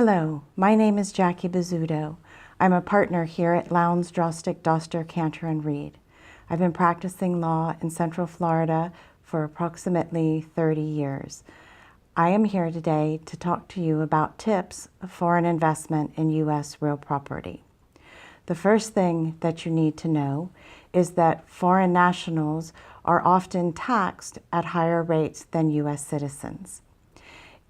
Hello, my name is Jackie Bozzuto. I'm a partner here at Lowndes, Drostick, Doster, Cantor & Reed. I've been practicing law in Central Florida for approximately 30 years. I am here today to talk to you about tips for an investment in U.S. real property. The first thing that you need to know is that foreign nationals are often taxed at higher rates than U.S. citizens.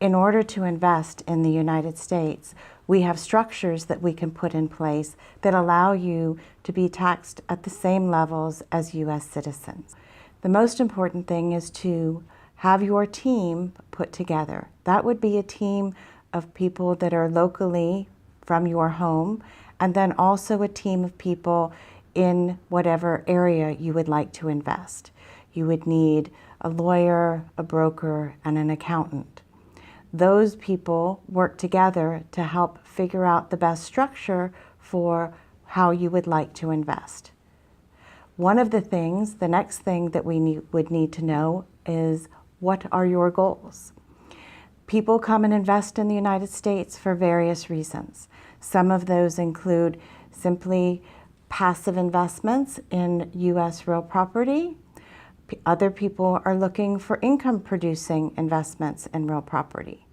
In order to invest in the United States, we have structures that we can put in place that allow you to be taxed at the same levels as U.S. citizens. The most important thing is to have your team put together. That would be a team of people that are locally from your home, and then also a team of people in whatever area you would like to invest. You would need a lawyer, a broker, and an accountant. Those people work together to help figure out the best structure for how you would like to invest. One of the things, the next thing that we would need to know is, what are your goals? People come and invest in the United States for various reasons. Some of those include simply passive investments in U.S. real property. Other people are looking for income-producing investments in real property.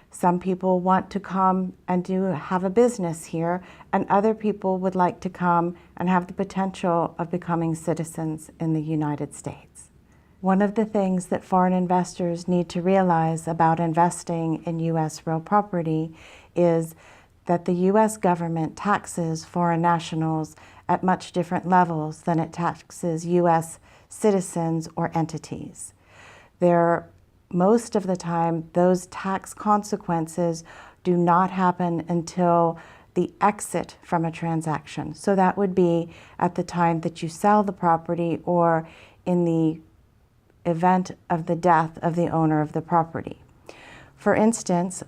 Some people want to come and have a business here, and other people would like to come and have the potential of becoming citizens in the United States. One of the things that foreign investors need to realize about investing in U.S. real property is that the U.S. government taxes foreign nationals at much different levels than it taxes U.S. citizens or entities. Most of the time, those tax consequences do not happen until the exit from a transaction. So that would be at the time that you sell the property or in the event of the death of the owner of the property. For instance,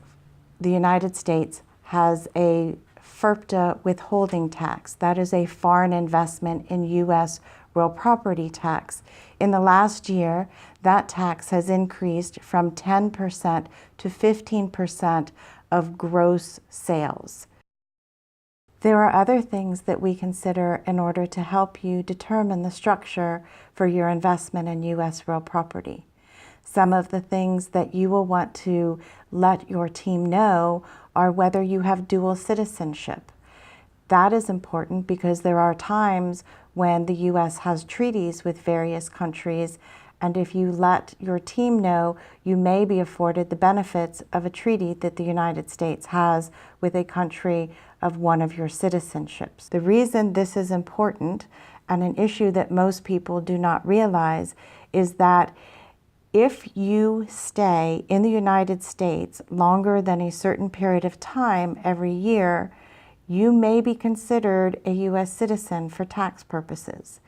the United States has a FIRPTA withholding tax. That is a foreign investment in U.S. real property tax. In the last year, that tax has increased from 10% to 15% of gross sales. There are other things that we consider in order to help you determine the structure for your investment in U.S. real property. Some of the things that you will want to let your team know are whether you have dual citizenship. That is important because there are times when the U.S. has treaties with various countries, and if you let your team know, you may be afforded the benefits of a treaty that the United States has with a country of one of your citizenships. The reason this is important, and an issue that most people do not realize, is that if you stay in the United States longer than a certain period of time every year, you may be considered a U.S. citizen for tax purposes.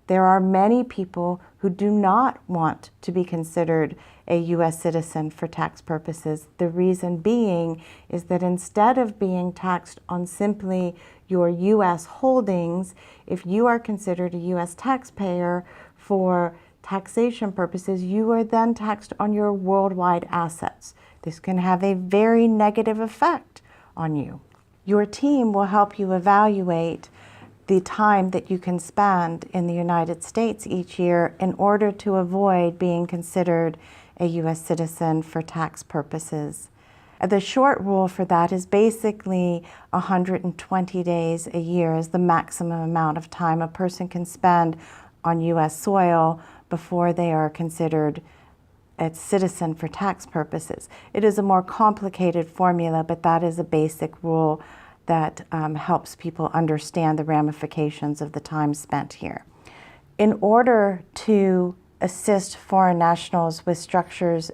There are many people who do not want to be considered a U.S. citizen for tax purposes. The reason being is that instead of being taxed on simply your U.S. holdings, if you are considered a U.S. taxpayer for taxation purposes, you are then taxed on your worldwide assets. This can have a very negative effect on you. Your team will help you evaluate the time that you can spend in the United States each year in order to avoid being considered a U.S. citizen for tax purposes. The short rule for that is basically 120 days a year is the maximum amount of time a person can spend on U.S. soil before they are considered a citizen for tax purposes. It is a more complicated formula, but that is a basic rule that helps people understand the ramifications of the time spent here. In order to assist foreign nationals with structures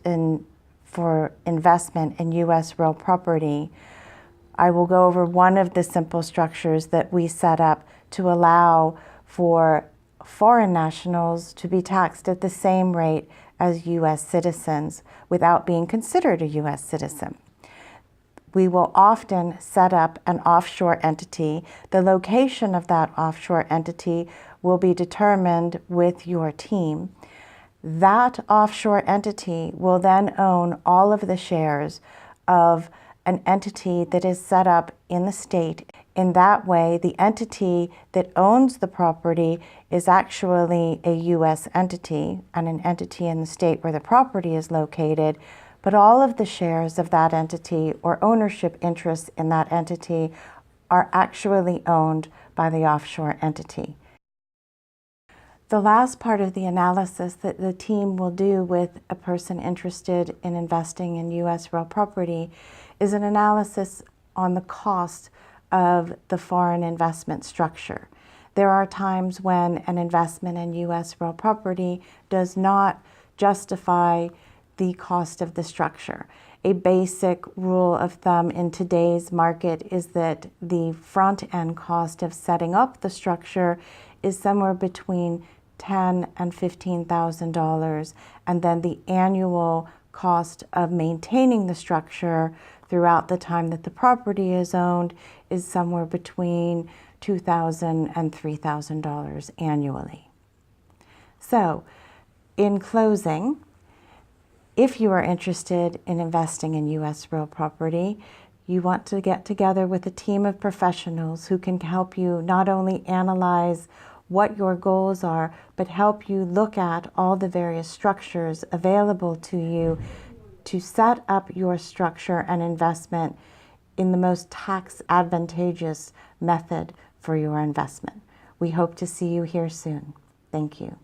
for investment in U.S. real property, I will go over one of the simple structures that we set up to allow for foreign nationals to be taxed at the same rate as U.S. citizens without being considered a U.S. citizen. We will often set up an offshore entity. The location of that offshore entity will be determined with your team. That offshore entity will then own all of the shares of an entity that is set up in the state. In that way, the entity that owns the property is actually a U.S. entity and an entity in the state where the property is located, but all of the shares of that entity or ownership interests in that entity are actually owned by the offshore entity. The last part of the analysis that the team will do with a person interested in investing in U.S. real property is an analysis on the cost of the foreign investment structure. There are times when an investment in U.S. real property does not justify the cost of the structure. A basic rule of thumb in today's market is that the front-end cost of setting up the structure is somewhere between $10,000 and $15,000, and then the annual cost of maintaining the structure throughout the time that the property is owned is somewhere between $2,000 and $3,000 annually. So, in closing, if you are interested in investing in U.S. real property, you want to get together with a team of professionals who can help you not only analyze what your goals are, but help you look at all the various structures available to you to set up your structure and investment in the most tax advantageous method for your investment. We hope to see you here soon. Thank you.